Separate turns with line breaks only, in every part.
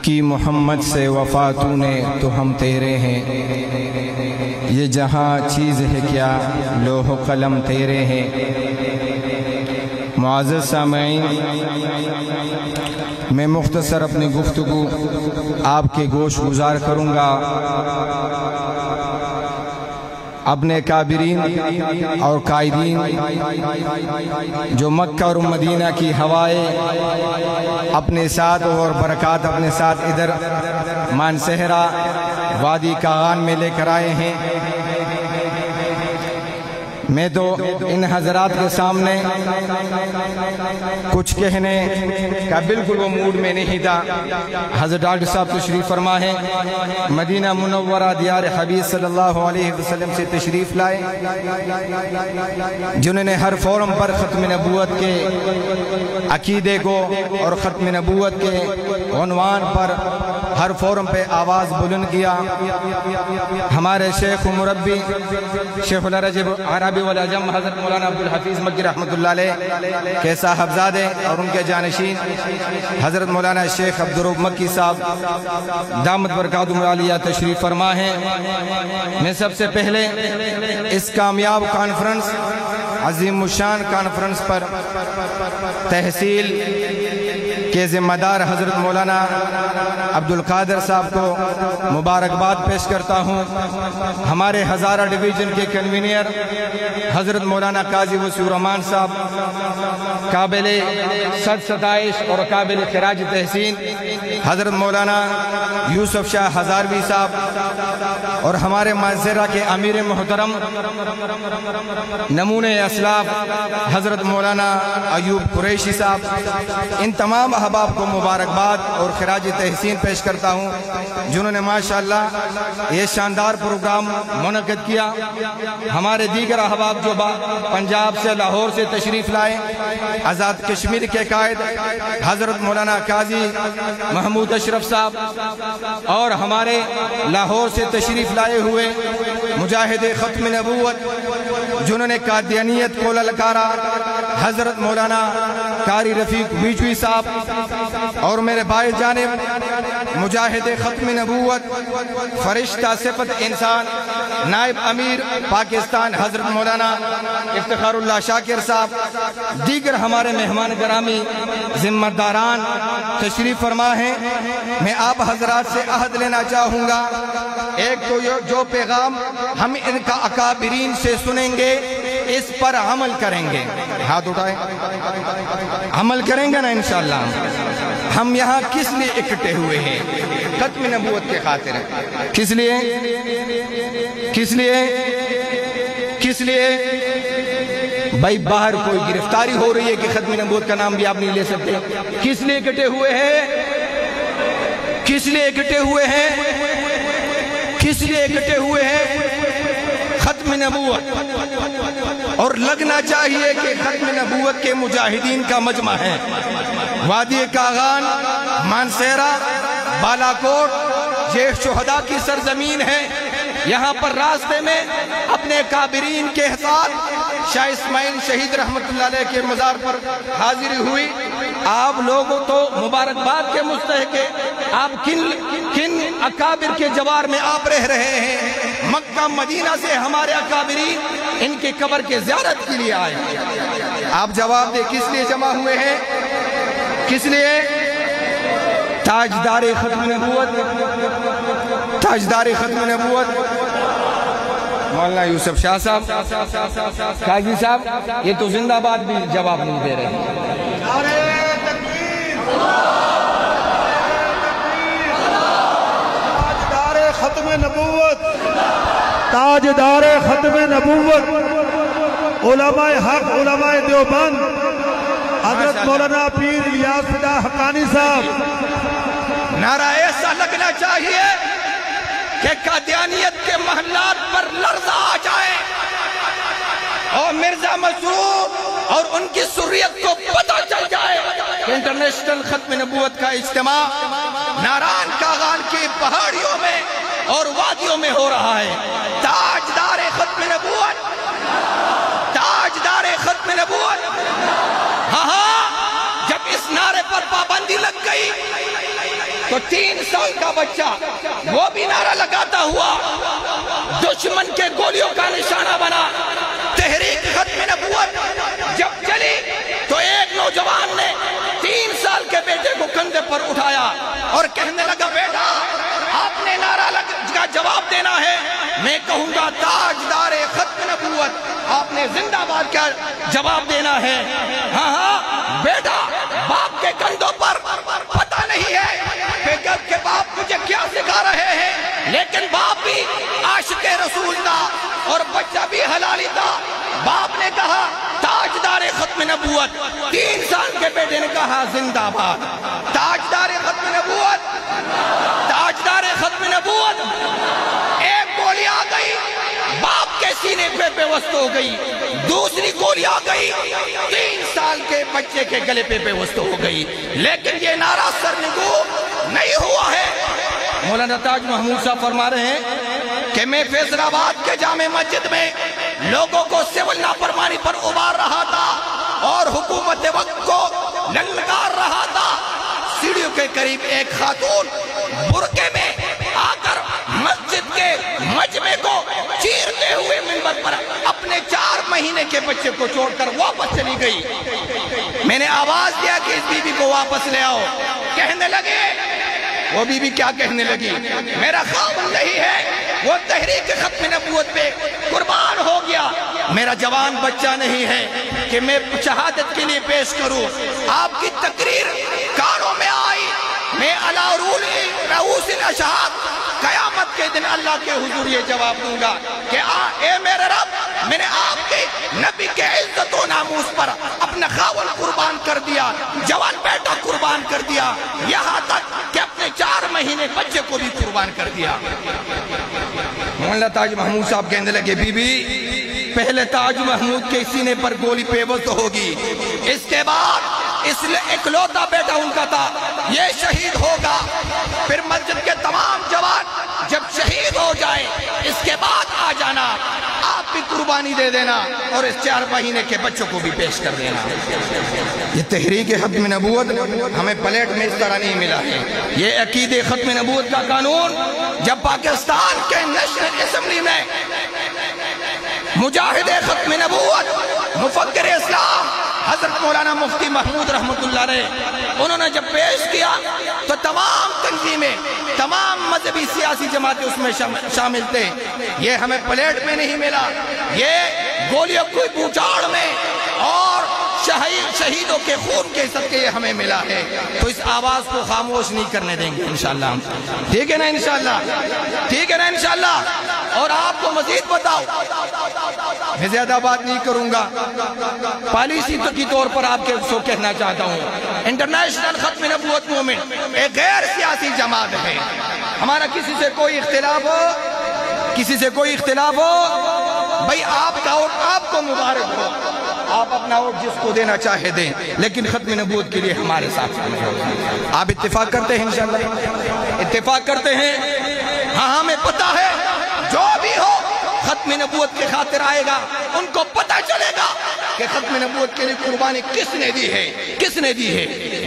کی محمد سے وفا تو نے تو ہم تیرے ہیں، یہ جہاں چیز ہے کیا لوح و قلم تیرے ہیں۔ معزز سامعین، میں مختصر اپنی گفتگو آپ کے گوش گزار کروں گا اپنے کابرین اور قائدین جو مکہ اور مدینہ کی ہوائیں اپنے ساتھ اور برکات اپنے ساتھ ادھر مانسہرہ وادی کاغان میں لے کر آئے ہیں۔ میں تو ان حضرات کے سامنے کچھ کہنے کا بالکل وہ موڈ میں نہیں تھا۔ حضرت ڈاکٹر صاحب تشریف فرما ہے، مدینہ منورہ دیار حبیب صلی اللہ علیہ وسلم سے تشریف لائے، جنہوں نے ہر فورم پر ختم نبوت کے عقیدے کو اور ختم نبوت کے عنوان پر ہر فورم پہ آواز بلند کیا۔ ہمارے شیخ و مربی شیخ الرجب عربی والعجم حضرت مولانا عبدالحفیظ مکی رحمۃ اللہ علیہ کے صاحبزادے اور ان کے جانشین حضرت مولانا شیخ عبدالرؤف مکی صاحب دامت برکاتہم العالیہ تشریف فرما ہیں۔ میں سب سے پہلے اس کامیاب کانفرنس، عظیم الشان کانفرنس پر تحصیل کے ذمہ دار حضرت مولانا عبدالقادر صاحب کو مبارکباد پیش کرتا ہوں۔ ہمارے ہزارہ ڈویژن کے کنوینئر حضرت مولانا قاضی وسیع الرحمان صاحب، قابل ستائش اور قابل خراج تحسین حضرت مولانا یوسف شاہ ہزاروی صاحب، اور ہمارے مانسہرہ کے امیر محترم نمونہ اسلاف حضرت مولانا ایوب قریشی صاحب، ان تمام احباب کو مبارکباد اور خراج تحسین پیش کرتا ہوں جنہوں نے ماشاءاللہ یہ شاندار پروگرام منعقد کیا۔ ہمارے دیگر احباب جو پنجاب سے لاہور سے تشریف لائے، آزاد کشمیر کے قائد حضرت مولانا قاضی محمود اشرف صاحب، اور ہمارے لاہور سے تشریف لائے ہوئے مجاہد ختم نبوت جنہوں نے قادیانیت کو للکارا حضرت مولانا قاری رفیق بیجوی صاحب، اور میرے بھائی جانب مجاہد ختم نبوت فرشتہ صفت انسان نائب امیر پاکستان حضرت مولانا افتخار اللہ شاکر صاحب، دیگر ہمارے مہمان گرامی ذمہ داران تشریف فرما ہیں۔ میں آپ حضرات سے عہد لینا چاہوں گا، ایک تو جو پیغام ہم ان کا اکابرین سے سنیں گے اس پر عمل کریں گے۔ ہاتھ اٹھائیں، عمل کریں گے نا انشاءاللہ۔ ہم یہاں کس لیے اکٹھے ہوئے ہیں؟ ختم نبوت کے خاطر۔ کس لیے؟ کس لیے؟ کس لیے؟ بھائی باہر کوئی گرفتاری ہو رہی ہے کہ ختم نبوت کا نام بھی آپ نہیں لے سکتے۔ کس لیے اکٹھے ہوئے ہیں؟ کس لیے اکٹھے ہوئے ہیں؟ کس لیے اکٹھے ہوئے ہیں؟ ختم نبوت، اور لگنا چاہیے کہ ختم نبوت کے مجاہدین کا مجمع ہے۔ وادی کاغان، مانسہرہ، بالاکوٹ یہ شہداء کی سرزمین ہے۔ یہاں پر راستے میں اپنے کابرین کے ساتھ شاہ اسماعیل شہید رحمت اللہ علیہ کے مزار پر حاضری ہوئی۔ آپ لوگوں تو مبارکباد کے مستحق ہیں۔ آپ کن اکابر کے جوار میں آپ رہ رہے ہیں؟ مکہ مدینہ سے ہمارے اکابرین ان کے قبر کے زیارت کے لیے آئے۔ آپ جواب دیں، کس لیے جمع ہوئے ہیں؟ کس لیے؟ تاجدار ختم نبوت، تاجدار ختم نبوت مولانا یوسف شاہ صاحب، قاضی صاحب، یہ تو زندہ باد بھی جواب نہیں دے رہے ہیں۔
تاجدار ختم نبوت، تاجدار ختم نبوت، علماء حق، علماء دیوبند، حضرت مولانا پیر الیاس فدا حقانی صاحب۔
نعرہ ایسا لگنا چاہیے کہ قادیانیت کے محلات پر لرزہ آ جائے اور مرزا مسرور اور ان کی سریت کو پتہ چل جائے کہ انٹرنیشنل ختم نبوت کا اجتماع ناران کاغان کی پہاڑیوں میں اور وادیوں میں ہو رہا ہے۔ تاجدار ختم نبوت، تاجدار ختم نبوت، ہاں جب اس نعرے پر پابندی لگ گئی تو 3 سال کا بچہ وہ بھی نعرہ لگاتا ہوا دشمن کے گولیوں کا نشانہ بنا۔ تحریک ختم نبوت جب چلی تو ایک نوجوان نے 3 سال کے بیٹے کو کندھے پر اٹھایا اور کہنے لگا بیٹا آپ نے نعرہ کا جواب دینا ہے، میں کہوں گا تاجدار ختم نبوت آپ نے زندہ باد کا جواب دینا ہے۔ ہاں ہاں بیٹا باپ کے کندھوں پر پتہ نہیں ہے کہ باپ مجھے کیا سکھا رہے ہیں، لیکن باپ بھی عاشق رسول تھا اور بچہ بھی حلالی تھا۔ باپ نے کہا تاجدار ختم نبوت، 3 سال کے بیٹے نے کہا زندہ باد تاجدار ختم نبوت، تاجدار ختم نبوت۔ ایک گولی آ گئی باپ کے سینے پہ پیوست ہو گئی، دوسری گولی آ گئی 3 سال کے بچے کے گلے پہ پیوست ہو گئی، لیکن یہ نعرہ سرنگو نہیں ہوا ہے۔ مولانا تاج محمود صاحب فرما رہے ہیں کہ میں فیصل آباد کے جامع مسجد میں لوگوں کو سول نافرمانی پر ابھار رہا تھا اور حکومت وقت کو للکار رہا تھا۔ سیڑھیوں کے قریب ایک خاتون برقعے میں آ کر مسجد کے مجمع کو چیرتے ہوئے منبر پر اپنے 4 مہینے کے بچے کو چھوڑ کر واپس چلی گئی۔ میں نے آواز دیا کہ اس بی بی کو واپس لے آؤ، کہنے لگے وہ بی بی کیا کہنے لگی، میرا خاوند نہیں ہے، وہ تحریک ختم نبوت پہ قربان ہو گیا، میرا جوان بچہ نہیں ہے کہ میں شہادت کے لیے پیش کروں۔ آپ کی تقریر کانوں میں آئی، میں علی رؤوس الاشہاد قیامت کے دن اللہ کے حضور یہ جواب دوں گا کہ اے میرے رب، میں نے آپ کے نبی کے عزت و ناموس پر اپنا خاوند قربان کر دیا، جوان بیٹا قربان کر دیا، یہاں تک کہ اپنے 4 مہینے بچے کو بھی قربان کر دیا۔ مولانا تاج محمود صاحب کہنے لگے بی بی پہلے تاج محمود کے سینے پر گولی پیوست ہوگی، اس کے بعد اس لئے اکلوتا بیٹا ان کا تھا یہ شہید ہوگا، پھر مسجد کے تمام جوان جب شہید ہو جائے اس کے بعد آ جانا، آپ بھی قربانی دے دینا اور اس 4 مہینے کے بچوں کو بھی پیش کر دینا۔ یہ تحریک ختم نبوت ہمیں پلیٹ میں اس طرح نہیں ملا ہے، یہ عقید ختم نبوت کا قانون جب پاکستان کے نیشنل اسمبلی میں مجاہد ختم نبوت مفکر اسلام حضرت مولانا مفتی محمود رحمت اللہ علیہ انہوں نے جب پیش کیا تو تمام تنظیمیں، تمام مذہبی سیاسی جماعتیں اس میں شامل تھے۔ یہ ہمیں پلیٹ میں نہیں ملا، یہ گولیوں کوئی بوچھاڑ میں اور شہیدوں کے خون کے صدقے یہ ہمیں ملا ہے، تو اس آواز کو خاموش نہیں کرنے دیں گے انشاءاللہ۔ ٹھیک ہے نا انشاءاللہ، ٹھیک ہے نا انشاءاللہ۔ اور آپ کو مزید بتاؤ، میں زیادہ بات نہیں کروں گا، پالیسی کی طور پر آپ کے سو کہنا چاہتا ہوں، انٹرنیشنل ختم نبوت موومنٹ ایک غیر سیاسی جماعت ہے، ہمارا کسی سے کوئی اختلاف ہو، کسی سے کوئی اختلاف ہو، بھئی آپ کا ووٹ آپ کو مبارک ہو، آپ اپنا ووٹ جس کو دینا چاہے دیں، لیکن ختم نبوت کے لیے ہمارے ساتھ ہو۔ آپ اتفاق کرتے ہیں انشاءاللہ، اتفاق کرتے ہیں؟ ہاں ہمیں پتہ ہے جو بھی ہو ختم نبوت کے خاطر آئے گا، ان کو پتہ چلے گا کہ ختم نبوت کے لیے قربانی کس نے دی ہے، کس نے دی ہے،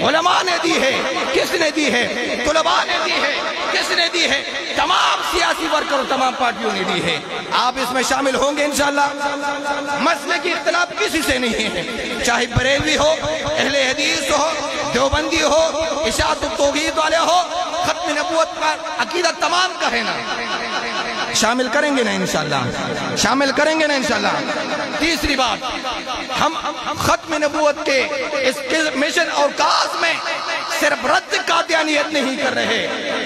علماء نے دی ہے، کس نے دی ہے، طلباء نے دی ہے، کس نے دی ہے، تمام سیاسی ورکر اور تمام پارٹیوں نے دی ہے۔ آپ اس میں شامل ہوں گے انشاءاللہ۔ مسئلے کی اختلاف کسی سے نہیں ہے، چاہے بریلوی ہو، اہل حدیث ہو، دیوبندی ہو، اشاعت التوحید والے ہو، ختم نبوت کا عقیدہ تمام کا ہے نا، شامل کریں گے نا انشاءاللہ، شامل کریں گے نا انشاءاللہ۔ تیسری بات، ہم ختم نبوت کے اس مشن اور کاز میں صرف رد قادیانیت نہیں کر رہے،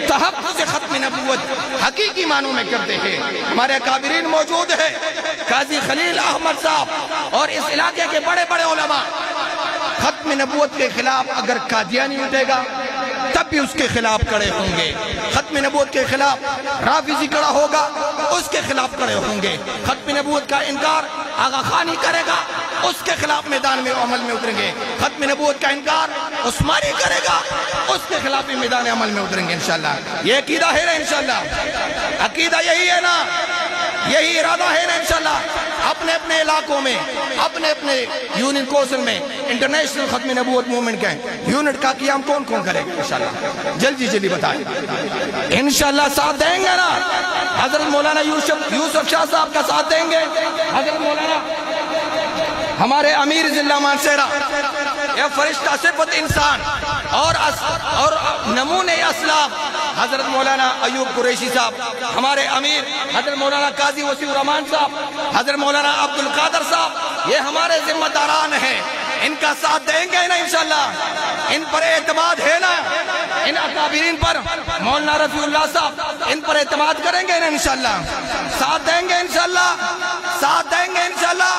تحفظ ختم نبوت حقیقی معنوں میں کرتے ہیں۔ ہمارے اکابرین موجود ہیں، قاضی خلیل احمد صاحب اور اس علاقے کے بڑے بڑے علماء، ختم نبوت کے خلاف اگر قادیانی اٹھے گا تب بھی اس کے خلاف کھڑے ہوں گے، ختم نبوت کے خلاف رافضی کھڑا ہوگا اس کے خلاف کھڑے ہوں گے، ختم نبوت کا انکار آغا خانی کرے گا اس کے خلاف میدان میں عمل میں اتریں گے، ختم نبوت کا انکار عثمانی کرے گا اس کے خلاف بھی میدان عمل میں اتریں گے انشاءاللہ۔ یہ عقیدہ ہے نا انشاءاللہ، عقیدہ یہی ہے نا، یہی ارادہ ہے نا انشاءاللہ۔ اپنے اپنے علاقوں میں اپنے اپنے یونین کونسل میں انٹرنیشنل ختم نبوت موومنٹ کے یونٹ کا قیام کون کون کرے گا انشاءاللہ؟ جلدی جلدی بتائیں انشاءاللہ ساتھ دیں گے نا؟ حضرت مولانا یوسف شاہ صاحب کا ساتھ دیں گے؟ حضرت مولانا ہمارے امیر ضلع مانسہرہ یہ فرشتہ صفت انسان اور نمونے اسلام حضرت مولانا ایوب قریشی صاحب، ہمارے امیر حضرت مولانا قاضی وسیع الرحمان صاحب، حضرت مولانا عبد القادر صاحب، یہ ہمارے ذمہ داران ہیں، ان کا ساتھ دیں گے نا انشاءاللہ؟ ان پر اعتماد ہے نا؟ ان اکابرین پر مولانا رفیع اللہ صاحب ان پر اعتماد کریں گے نا انشاءاللہ؟ ساتھ دیں گے انشاءاللہ؟ ساتھ دیں گے انشاءاللہ؟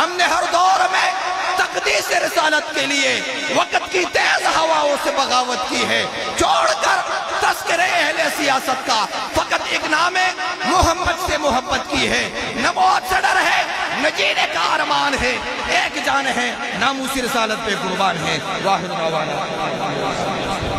ہم نے ہر دور میں تقدیس رسالت کے لیے وقت کی تیز ہواؤں سے بغاوت کی ہے، چھوڑ کر تذکرے اہل سیاست کا فقط ایک نام محمد سے محبت کی ہے، نہ موت سے ڈر ہے، نہ جینے کا ارمان ہے، ایک جان ہے، ناموسی رسالت پہ قربان ہے۔ واحد دعوانا